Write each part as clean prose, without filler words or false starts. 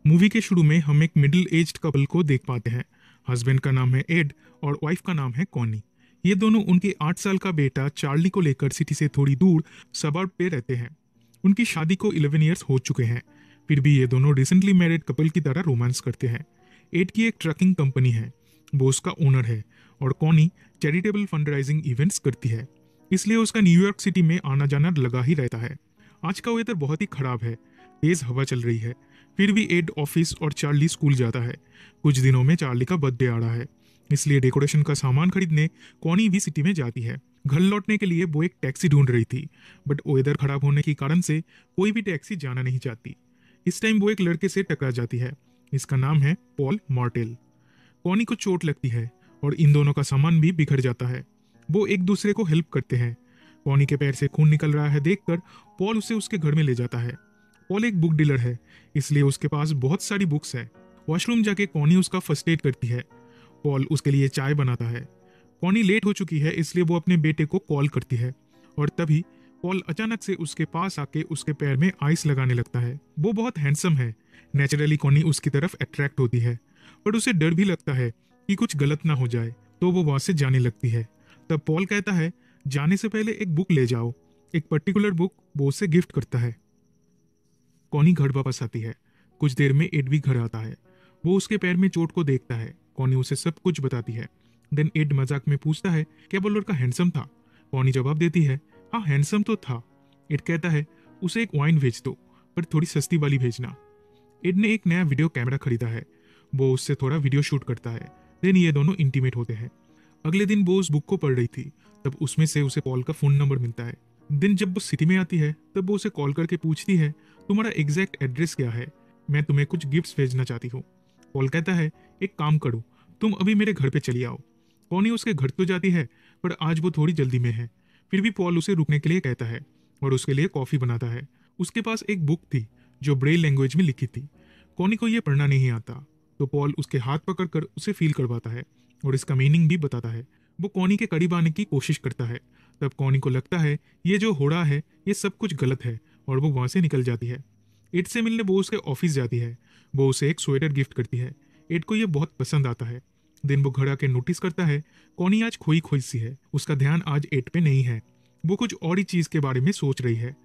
Movie के शुरू में हम एक मिडिल एज्ड कपल को देख पाते हैं। हस्बैंड का नाम है एड और वाइफ का नाम है कॉनी। ये दोनों उनके 8 साल का बेटा चार्ली को लेकर सिटी से थोड़ी दूर सबर्ब पे रहते हैं। उनकी शादी को 11 ईयर्स हो चुके हैं, फिर भी ये दोनों रिसेंटली मैरिड कपल की तरह रोमांस करते हैं। एड की एक ट्रकिंग कंपनी है, वो उसका ओनर है, और कॉनी चैरिटेबल फंड इवेंट्स करती है, इसलिए उसका न्यूयॉर्क सिटी में आना जाना लगा ही रहता है। आज का वेदर बहुत ही खराब है, तेज हवा चल रही है, फिर भी एड ऑफिस और चार्ली स्कूल जाता है। कुछ दिनों में चार्ली का बर्थडे आ रहा है, इसलिए डेकोरेशन का सामान खरीदने कॉनी भी सिटी में जाती है। घर लौटने के लिए वो एक टैक्सी ढूंढ रही थी, बट वेदर खराब होने के कारण से कोई भी टैक्सी जाना नहीं चाहती। इस टाइम वो एक लड़के से टकरा जाती है, इसका नाम है पॉल मॉर्टेल। कॉनी को चोट लगती है और इन दोनों का सामान भी बिखर जाता है। वो एक दूसरे को हेल्प करते हैं। कॉनी के पैर से खून निकल रहा है देखकर पॉल उसे उसके घर में ले जाता है। पॉल एक बुक डीलर है, इसलिए उसके पास बहुत सारी बुक्स है। वॉशरूम जाके कॉनी उसका फर्स्ट एड करती है। पॉल उसके लिए चाय बनाता है। कॉनी लेट हो चुकी है, इसलिए वो अपने बेटे को कॉल करती है, और तभी पॉल अचानक से उसके पास आके उसके पैर में आइस लगाने लगता है। वो बहुत हैंडसम है, नेचुरली कॉनी उसकी तरफ अट्रैक्ट होती है, पर उसे डर भी लगता है कि कुछ गलत ना हो जाए, तो वो वहां से जाने लगती है। तब पॉल कहता है, जाने से पहले एक बुक ले जाओ। एक पर्टिकुलर बुक वो उसे गिफ्ट करता है। कॉनी घर वापस आती है। कुछ देर में एड भी घर आता है। वो उसके पैर में चोट को देखता है। कॉनी उसे सब कुछ बताती है। देन एड मजाक में पूछता है, क्या वो लड़का हैंडसम था? कॉनी जवाब देती है, हाँ हैंडसम तो था। एड कहता है, उसे एक वाइन भेज दो, पर थोड़ी सस्ती वाली भेजना। एड ने एक नया वीडियो कैमरा खरीदा है, वो उससे थोड़ा वीडियो शूट करता है। देन ये दोनों इंटीमेट होते हैं। अगले दिन वो उस बुक को पढ़ रही थी, तब उसमें से उसे पॉल का फोन नंबर मिलता है। दिन जब वो सिटी में आती है, तब वो उसे कॉल करके पूछती है, तुम्हारा एग्जैक्ट एड्रेस क्या है? मैं तुम्हें कुछ गिफ्ट्स भेजना चाहती हूँ। पॉल कहता है, एक काम करो, तुम अभी मेरे घर पे चली आओ। कॉनी उसके घर तो जाती है, पर आज वो थोड़ी जल्दी में है। फिर भी पॉल उसे रुकने के लिए कहता है और उसके लिए कॉफी बनाता है। उसके पास एक बुक थी जो ब्रेल लैंग्वेज में लिखी थी। कॉनी को यह पढ़ना नहीं आता, तो पॉल उसके हाथ पकड़कर उसे फील करवाता है और इसका मीनिंग भी बताता है। वो कॉनी के करीब आने की कोशिश करता है। तब कॉनी को लगता है ये जो हो रहा है ये सब कुछ गलत है, और वो वहां से निकल जाती है। एड से मिलने वो उसके ऑफिस जाती है। वो उसे एक स्वेटर गिफ्ट करती है। एड को ये बहुत पसंद आता है। दिन वो घर आके नोटिस करता है कॉनी आज खोई खोई सी है। उसका ध्यान आज एड पे नहीं है, वो कुछ और ही चीज के बारे में सोच रही है।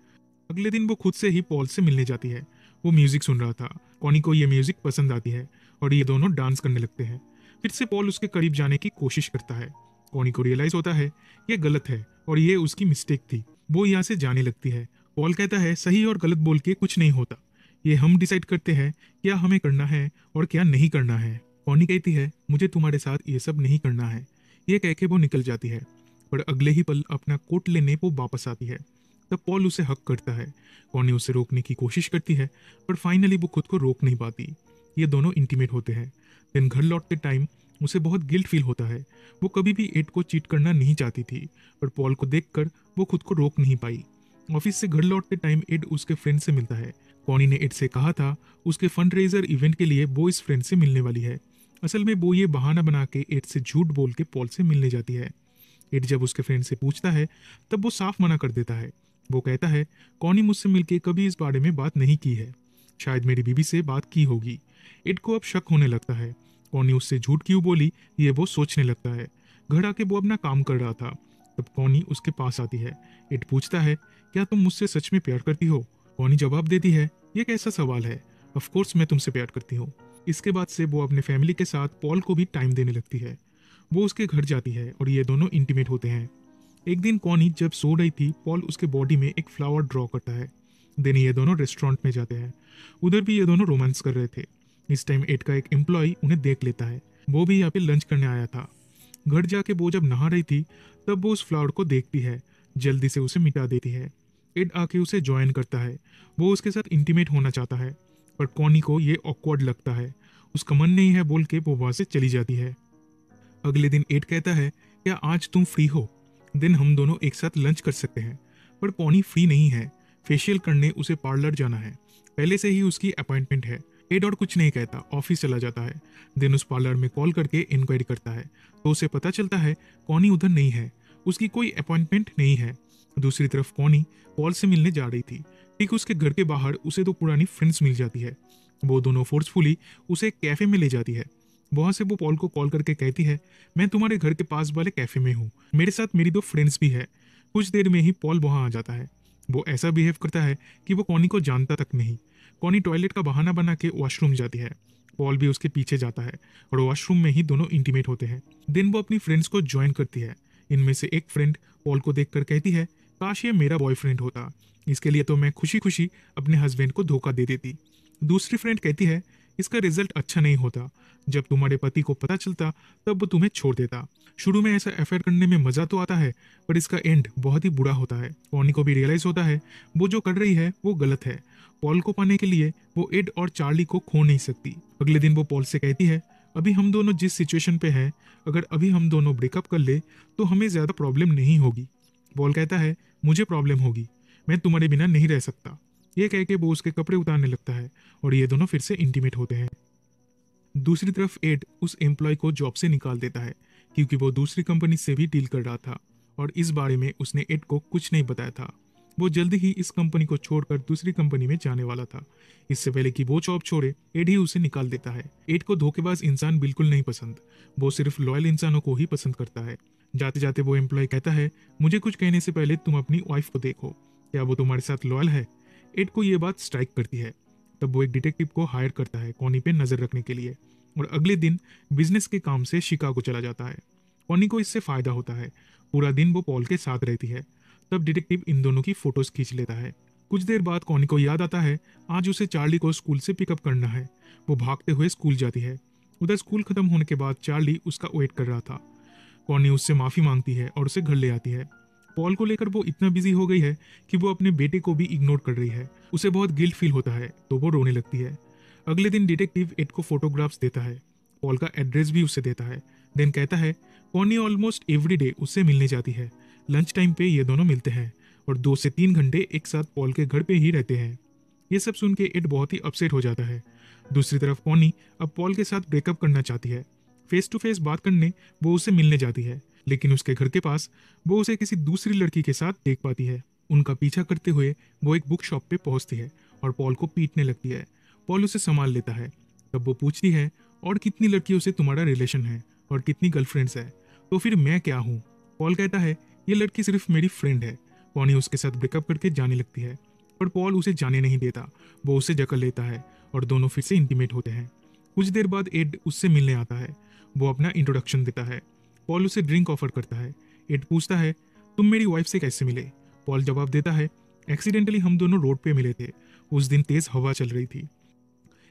अगले दिन वो खुद से ही पॉल से मिलने जाती है। वो म्यूजिक सुन रहा था। कॉनी को ये म्यूजिक पसंद आती है और ये दोनों डांस करने लगते हैं। फिर से पॉल उसके करीब जाने की कोशिश करता है। कॉनी को रियलाइज होता है ये गलत है और ये उसकी मिस्टेक थी। वो यहाँ से जाने लगती है। पॉल कहता है, सही और गलत बोल के कुछ नहीं होता, ये हम डिसाइड करते हैं क्या हमें करना है और क्या नहीं करना है। कॉनी कहती है, मुझे तुम्हारे साथ ये सब नहीं करना है। ये कह के वो निकल जाती है, पर अगले ही पल अपना कोट लेने वो वापस आती है। तब पॉल उसे हक करता है। कॉनी उसे रोकने की कोशिश करती है, पर फाइनली वो खुद को रोक नहीं पाती। ये दोनों इंटीमेट होते हैं। दिन घर लौटते टाइम उसे बहुत गिल्ट फील होता है। वो कभी भी एड को चीट करना नहीं चाहती थी, पर पॉल को देखकर वो खुद को रोक नहीं पाई। ऑफिस से घर लौटते टाइम एड उसके फ्रेंड से मिलता है। कॉनी ने एड से कहा था उसके फंड रेजर इवेंट के लिए वो इस फ्रेंड से मिलने वाली है। असल में वो ये बहाना बना के एड से झूठ बोल के पॉल से मिलने जाती है। एड जब उसके फ्रेंड से पूछता है, तब वो साफ मना कर देता है। वो कहता है, कॉनी मुझसे मिलके कभी इस बारे में बात नहीं की है, शायद मेरी बीवी से बात की होगी। एड को अब शक होने लगता है, कॉनी उससे झूठ क्यों बोली ये वो सोचने लगता है। घर आके वो अपना काम कर रहा था, तब कॉनी उसके पास आती है। एड पूछता है, क्या तुम मुझसे सच में प्यार करती हो? कॉनी जवाब देती है, ये कैसा सवाल है, ऑफ कोर्स मैं तुमसे प्यार करती हूँ। इसके बाद से वो अपने फैमिली के साथ पॉल को भी टाइम देने लगती है। वो उसके घर जाती है और ये दोनों इंटीमेट होते हैं। एक दिन कॉनी जब सो रही थी, पॉल उसके बॉडी में एक फ्लावर ड्रॉ करता है। देन ये दोनों रेस्टोरेंट में जाते हैं। उधर भी ये दोनों रोमांस कर रहे थे। इस टाइम एड का एक एम्प्लॉय उन्हें देख लेता है। वो भी यहाँ पे लंच करने आया था। घर जाके वो जब नहा रही थी, तब वो उस फ्लावर को देखती है, जल्दी से उसे मिटा देती है। एड आके उसे ज्वाइन करता है। वो उसके साथ इंटीमेट होना चाहता है, पर कॉनी को ये ऑकवर्ड लगता है। उसका मन नहीं है बोल के वो वहां से चली जाती है। अगले दिन एड कहता है, क्या आज तुम फ्री हो? दिन हम दोनों एक साथ लंच कर सकते हैं। पर कॉनी फ्री नहीं है। फेशियल करने उसे पार्लर जाना है, पहले से ही उसकी अपॉइंटमेंट है। एड और कुछ नहीं कहता, ऑफिस चला जाता है। दिन उस पार्लर में कॉल करके इंक्वायरी करता है, तो उसे पता चलता है कॉनी उधर नहीं है, उसकी कोई अपॉइंटमेंट नहीं है। दूसरी तरफ कॉनी पॉल से मिलने जा रही थी। ठीक उसके घर के बाहर उसे दो पुरानी फ्रेंड्स मिल जाती है। वो दोनों फोर्सफुली उसे एक कैफे में ले जाती है। वहां से वो पॉल को कॉल करके कहती है, मैं तुम्हारे घर के पास वाले कैफे में हूँ, मेरे साथ मेरी 2 फ्रेंड्स भी है। कुछ देर में ही पॉल वहां आ जाता है। वो ऐसा बिहेव करता है कि वो कॉनी को जानता तक नहीं। कॉनी टॉयलेट का बहाना बना के वॉशरूम जाती है। पॉल भी उसके पीछे जाता है और वॉशरूम में ही दोनों इंटीमेट होते हैं। दिन वो अपनी फ्रेंड्स को ज्वाइन करती है। इनमें से एक फ्रेंड पॉल को देखकर कहती है, काश ये मेरा बॉयफ्रेंड होता, इसके लिए तो मैं खुशी खुशी अपने हस्बैंड को धोखा दे देती। दूसरी फ्रेंड कहती है, इसका रिजल्ट अच्छा नहीं होता, जब तुम्हारे पति को पता चलता तब वो तुम्हें छोड़ देता। शुरू में ऐसा अफेयर करने में मजा तो आता है, पर इसका एंड बहुत ही बुरा होता है। कॉनी को भी रियलाइज होता है वो जो कर रही है वो गलत है। पॉल को पाने के लिए वो एड और चार्ली को खो नहीं सकती। अगले दिन वो पॉल से कहती है, अभी हम दोनों जिस सिचुएशन पे हैं, अगर अभी हम दोनों ब्रेकअप कर ले तो हमें ज्यादा प्रॉब्लम नहीं होगी। पॉल कहता है, मुझे प्रॉब्लम होगी, मैं तुम्हारे बिना नहीं रह सकता। ये कह के वो उसके कपड़े उतारने लगता है और ये दोनों फिर से इंटीमेट होते हैं। दूसरी तरफ एड उस एम्प्लॉय को जॉब से निकाल देता है क्योंकि वो दूसरी कंपनी से भी डील कर रहा था और इस बारे में उसने एड को कुछ नहीं बताया था। वो जल्दी ही इस कंपनी को छोड़कर दूसरी कंपनी में जाने वाला था। इससे पहले कि वो जॉब छोड़े, एड ही उसे निकाल देता है। एड को धोखेबाज इंसान बिल्कुल नहीं पसंद, वो सिर्फ लॉयल इंसानों को ही पसंद करता है। जाते जाते वो एम्प्लॉय कहता है, मुझे कुछ कहने से पहले तुम अपनी वाइफ को देखो, क्या वो तुम्हारे साथ लॉयल है? एड को ये बात स्ट्राइक करती है। तब वो एक डिटेक्टिव को हायर करता है कॉनी पे नजर रखने के लिए और अगले दिन बिजनेस के काम से शिकागो चला जाता है। कॉनी को इससे फायदा होता है। पूरा दिन वो पॉल के साथ रहती है। तब डिटेक्टिव इन दोनों की फोटोज खींच लेता है। कुछ देर बाद कॉनी को याद आता है आज उसे चार्ली को स्कूल से पिकअप करना है। वो भागते हुए स्कूल जाती है। उधर स्कूल खत्म होने के बाद चार्ली उसका वेट कर रहा था। कॉनी उससे माफी मांगती है और उसे घर ले आती है। पॉल को लेकर वो इतना बिजी हो गई है कि वो अपने बेटे को भी इग्नोर कर रही है। उसे बहुत गिल्ट फील होता है तो वो रोने लगती है। अगले दिन डिटेक्टिव एड को फोटोग्राफ्स देता है। पॉल का एड्रेस भी उसे देता है। देन कहता है, कॉनी ऑलमोस्ट एवरी डे उससे मिलने जाती है। लंच टाइम पे ये दोनों मिलते हैं और 2 से 3 घंटे एक साथ पॉल के घर पे ही रहते हैं। ये सब सुन के एड बहुत ही अपसेट हो जाता है। दूसरी तरफ कॉनी अब पॉल के साथ ब्रेकअप करना चाहती है। फेस टू फेस बात करने वो उससे मिलने जाती है, लेकिन उसके घर के पास वो उसे किसी दूसरी लड़की के साथ देख पाती है। उनका पीछा करते हुए वो एक बुक शॉप पे पहुंचती है और पॉल को पीटने लगती है। पॉल उसे संभाल लेता है। तब वो पूछती है, और कितनी लड़कियों से तुम्हारा रिलेशन है और कितनी गर्लफ्रेंड्स है? तो फिर मैं क्या हूँ? पॉल कहता है, ये लड़की सिर्फ मेरी फ्रेंड है। कॉनी उसके साथ ब्रेकअप करके जाने लगती है, पर पॉल उसे जाने नहीं देता। वो उसे जकड़ लेता है और दोनों फिर से इंटीमेट होते हैं। कुछ देर बाद एड उससे मिलने आता है। वो अपना इंट्रोडक्शन देता है। पॉल उसे ड्रिंक ऑफर करता है। एड पूछता है, तुम मेरी वाइफ से कैसे मिले? पॉल जवाब देता है, एक्सीडेंटली हम दोनों रोड पे मिले थे, उस दिन तेज हवा चल रही थी।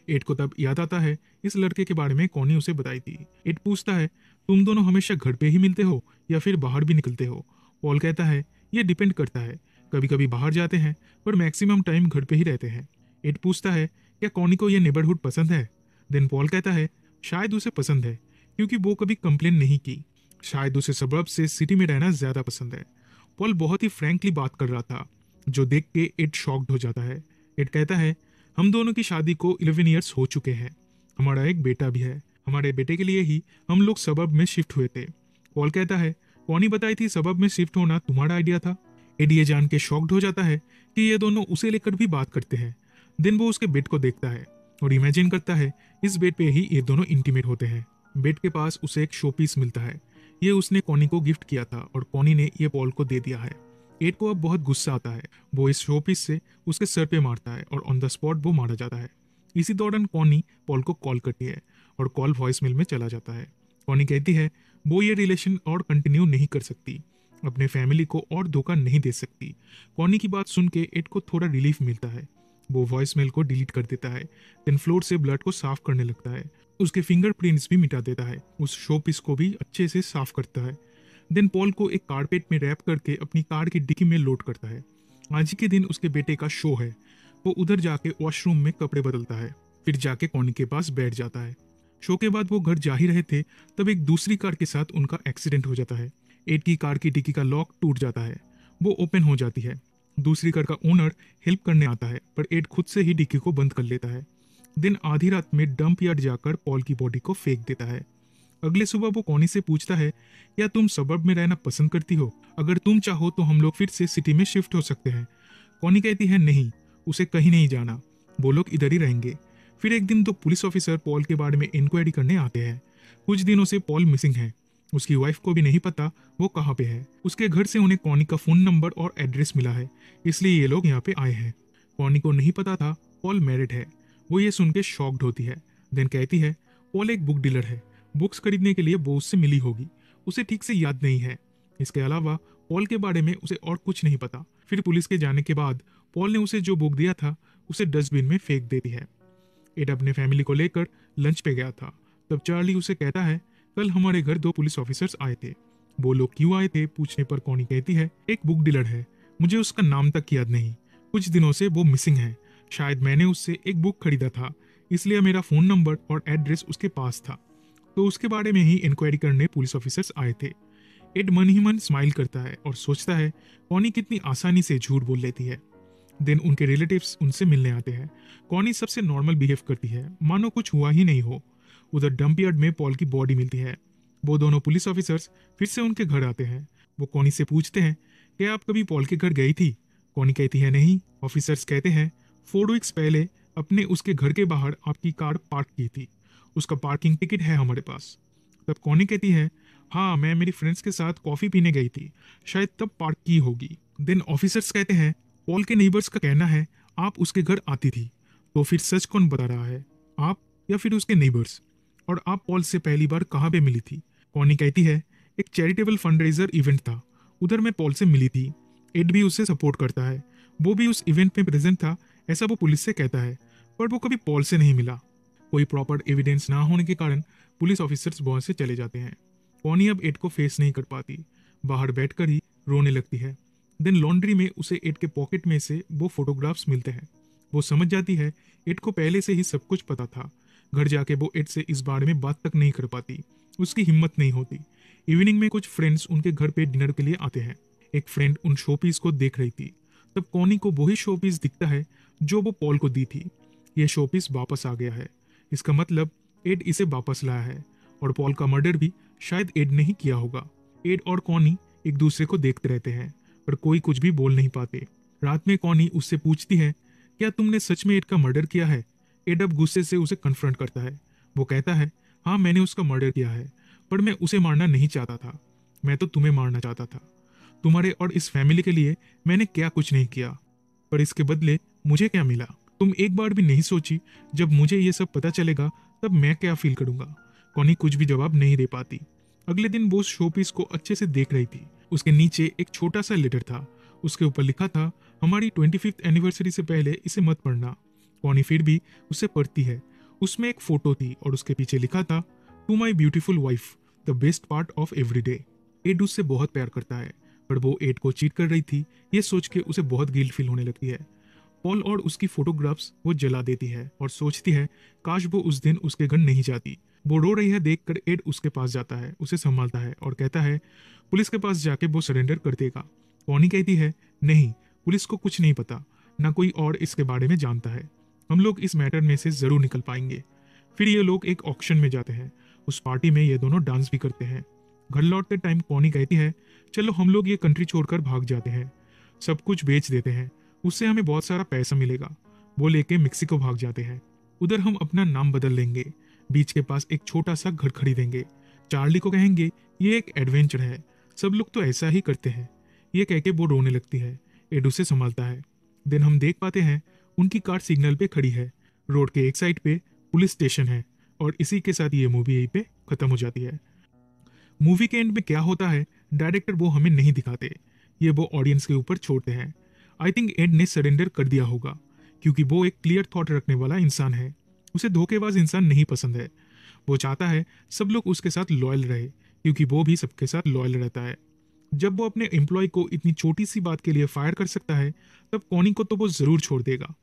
एड को तब याद आता है इस लड़के के बारे में कॉनी उसे बताई थी। एड पूछता है, तुम दोनों हमेशा घर पे ही मिलते हो या फिर बाहर भी निकलते हो? पॉल कहता है, ये डिपेंड करता है, कभी कभी बाहर जाते हैं पर मैक्सिमम टाइम घर पे ही रहते हैं। एड पूछता है, क्या कॉनी को ये नेबरहुड पसंद है? देन पॉल कहता है, शायद उसे पसंद है क्योंकि वो कभी कंप्लेन नहीं की। शायद उसे सबर्ब से सिटी में रहना ज्यादा पसंद है। पॉल बहुत ही फ्रैंकली बात कर रहा था, जो देख के एड शॉक्ड हो जाता है। एड कहता है, हम दोनों की शादी को 11 ईयर्स हो चुके हैं, हमारा एक बेटा भी है। हमारे बेटे के लिए ही हम लोग सबब में शिफ्ट हुए थे। पॉल कहता है, कॉनी बताई थी सबब में शिफ्ट होना तुम्हारा आइडिया था? एड ये जान के शॉक्ड हो जाता है कि ये दोनों उसे लेकर भी बात करते हैं। दिन वो उसके बेड को देखता है और इमेजिन करता है इस बेड पे ही ये दोनों इंटीमेट होते हैं। बेड के पास उसे एक शो पीस मिलता है। ये उसने कॉनी को गिफ्ट किया था और कॉनी ने ये पॉल को दे दिया है। एड को अब बहुत गुस्सा आता है। वो इस शो पीस से उसके सर पे मारता है और ऑन द स्पॉट वो मारा जाता है। इसी दौरान कॉनी पॉल को कॉल करती है और कॉल वॉइसमेल में चला जाता है। कॉनी कहती है वो ये रिलेशन और कंटिन्यू नहीं कर सकती, अपने फैमिली को और धोखा नहीं दे सकती। कॉनी की बात सुन के एड को थोड़ा रिलीफ मिलता है। वो वॉइसमेल को डिलीट कर देता है। देन फ्लोर से ब्लड को साफ करने लगता है। उसके फिंगरप्रिंट्स भी मिटा देता है। उस शो पीस को भी अच्छे से साफ करता है। देन पॉल को एक कारपेट में रैप करके अपनी कार की डिक्की में लोड करता है। आज ही के दिन उसके बेटे का शो है। वो उधर जाके वॉशरूम में कपड़े बदलता है, फिर जाके कॉनी के पास बैठ जाता है। शो के बाद वो घर जा ही रहे थे तब एक दूसरी कार के साथ उनका एक्सीडेंट हो जाता है। एड की कार की डिक्की का लॉक टूट जाता है। वो ओपन हो जाती है। दूसरी कार का ओनर हेल्प करने आता है पर एड खुद से ही डिक्की को बंद कर लेता है। दिन आधी रात में डंप यार्ड जाकर पॉल की बॉडी को फेंक देता है। अगले सुबह वो कॉनी से पूछता है, क्या तुम सबर्ब में रहना पसंद करती हो? अगर तुम चाहो तो हम लोग फिर से सिटी में शिफ्ट हो सकते हैं। कॉनी कहती है, नहीं, उसे कहीं नहीं जाना, वो लोग इधर ही रहेंगे। फिर एक दिन 2 पुलिस ऑफिसर पॉल के बारे में इंक्वायरी करने आते हैं। कुछ दिनों से पॉल मिसिंग है। उसकी वाइफ को भी नहीं पता वो कहाँ पे है। उसके घर से उन्हें कॉनी का फोन नंबर और एड्रेस मिला है, इसलिए ये लोग यहाँ पे आए हैं। कॉनी को नहीं पता था पॉल मैरिड है। वो ये सुन के शॉक्ड होती है। देन कहती है पॉल एक बुक डीलर है, बुक्स खरीदने के लिए वो उससे मिली होगी, उसे ठीक से याद नहीं है। इसके अलावा पॉल के बारे में उसे और कुछ नहीं पता। फिर पुलिस के जाने के बाद पॉल ने उसे जो बुक दिया था उसे डस्टबिन में फेंक देती है। एड अपने फैमिली को लेकर लंच पे गया था। तब चार्ली उसे कहता है कल हमारे घर 2 पुलिस ऑफिसर्स आए थे। वो लोग क्यों आए थे पूछने पर कॉनी कहती है एक बुक डीलर है, मुझे उसका नाम तक याद नहीं, कुछ दिनों से वो मिसिंग है। शायद मैंने उससे एक बुक खरीदा था, इसलिए मेरा फोन नंबर और एड्रेस उसके पास था, तो उसके बारे में ही इंक्वायरी करने पुलिस ऑफिसर्स आए थे। एड मन ही मन स्माइल करता है और सोचता है कॉनी कितनी आसानी से झूठ बोल लेती है। देन उनके रिलेटिव्स उनसे मिलने आते हैं। कॉनी सबसे नॉर्मल बिहेव करती है, मानो कुछ हुआ ही नहीं हो। उधर डंपयार्ड में पॉल की बॉडी मिलती है। वो दोनों पुलिस ऑफिसर्स फिर से उनके घर आते हैं। वो कॉनी से पूछते हैं कि आप कभी पॉल के घर गई थी? कॉनी कहती है नहीं। ऑफिसर्स कहते हैं 4 वीक्स पहले अपने उसके घर के बाहर आपकी कार पार्क की थी, उसका पार्किंग टिकट है हमारे पास। तब कॉनी कहती है हाँ, मैं मेरी फ्रेंड्स के साथ कॉफी पीने गई थी, शायद तब पार्क की होगी। देन ऑफिसर्स कहते हैं पॉल के नेबर्स का कहना है आप उसके घर आती थी, तो फिर सच कौन बता रहा है, आप या फिर उसके नेबर्स? और आप पॉल से पहली बार कहाँ पे मिली थी? कॉनी कहती है एक चैरिटेबल फंडरेजर इवेंट था, उधर मैं पॉल से मिली थी। एड भी उससे सपोर्ट करता है, वो भी उस इवेंट में प्रेजेंट था, ऐसा वो पुलिस से कहता है, पर वो कभी पॉल से नहीं मिला। कोई प्रॉपर एविडेंस ना होने के कारण पुलिस ऑफिसर्स वहां से चले जाते हैं। कॉनी अब एड को फेस नहीं कर पाती, बाहर बैठकर ही रोने लगती है। देन लॉन्ड्री में उसे एड के पॉकेट में से वो फोटोग्राफ्स मिलते हैं। वो समझ जाती है एड को पहले से ही सब कुछ पता था। घर जाके वो एड से इस बारे में बात तक नहीं कर पाती, उसकी हिम्मत नहीं होती। इवनिंग में कुछ फ्रेंड्स उनके घर पे डिनर के लिए आते हैं। एक फ्रेंड उन शोपीस को देख रही थी। तब कॉनी को वही शोपीस दिखता है जो वो पॉल को दी थी। ये शोपीस वापस आ गया है, इसका मतलब एड इसे वापस लाया है, और पॉल का मर्डर भी शायद एड ने ही किया होगा। एड और कॉनी एक दूसरे को देखते रहते हैं, पर कोई कुछ भी बोल नहीं पाते। रात में कॉनी उससे पूछती है क्या तुमने सच में एड का मर्डर किया है? एड अब गुस्से से उसे कन्फ्रंट करता है। वो कहता है हाँ, मैंने उसका मर्डर किया है, पर मैं उसे मारना नहीं चाहता था, मैं तो तुम्हें मारना चाहता था। तुम्हारे और इस फैमिली के लिए मैंने क्या कुछ नहीं किया, पर इसके बदले मुझे क्या मिला? तुम एक बार भी नहीं सोची जब मुझे ये सब पता चलेगा तब मैं क्या फील करूंगा? कॉनी कुछ भी जवाब नहीं दे पाती। अगले दिन वो शोपीस को अच्छे से देख रही थी। उसके नीचे एक छोटा सा लेटर था, उसके ऊपर लिखा था हमारी 25th एनिवर्सरी से पहले इसे मत पढ़ना। कॉनी फिर भी उसे पढ़ती है। उसमें एक फोटो थी और उसके पीछे लिखा था to my beautiful wife, the best part of every day. एड उससे बहुत प्यार करता है, पर वो एड को चीट कर रही थी, ये सोच के उसे बहुत गिल्ट फील होने लगती है। पॉल और उसकी फोटोग्राफ्स वो जला देती है और सोचती है काश वो उस दिन उसके घर नहीं जाती। वो रो रही है देखकर एड उसके पास जाता है, उसे संभालता है और कहता है पुलिस के पास जाके वो सरेंडर कर देगा। कॉनी कहती है नहीं, पुलिस को कुछ नहीं पता, ना कोई और इसके बारे में जानता है, हम लोग इस मैटर में से जरूर निकल पाएंगे। फिर ये लोग एक ऑक्शन में जाते हैं। उस पार्टी में ये दोनों डांस भी करते हैं। घर लौटते टाइम कॉनी कहती है चलो हम लोग ये कंट्री छोड़कर भाग जाते हैं, सब कुछ बेच देते हैं, उससे हमें बहुत सारा पैसा मिलेगा। वो लेके मेक्सिको भाग जाते हैं। उधर हम अपना नाम बदल लेंगे, बीच के पास एक छोटा सा घर खरीदेंगे, चार्ली को कहेंगे ये एक एडवेंचर है, सब लोग तो ऐसा ही करते हैं। ये कह के वो रोने लगती है। एड उसे संभालता है। देन हम देख पाते हैं उनकी कार सिग्नल पे खड़ी है, रोड के एक साइड पे पुलिस स्टेशन है, और इसी के साथ ये मूवी यहीं पे खत्म हो जाती है। मूवी के एंड में क्या होता है डायरेक्टर वो हमें नहीं दिखाते, ये वो ऑडियंस के ऊपर छोड़ते हैं। आई थिंक एड ने सरेंडर कर दिया होगा, क्योंकि वो एक क्लियर थॉट रखने वाला इंसान है। उसे धोखेबाज इंसान नहीं पसंद है। वो चाहता है सब लोग उसके साथ लॉयल रहे, क्योंकि वो भी सबके साथ लॉयल रहता है। जब वो अपने एम्प्लॉय को इतनी छोटी सी बात के लिए फायर कर सकता है, तब कॉनी को तो वो जरूर छोड़ देगा।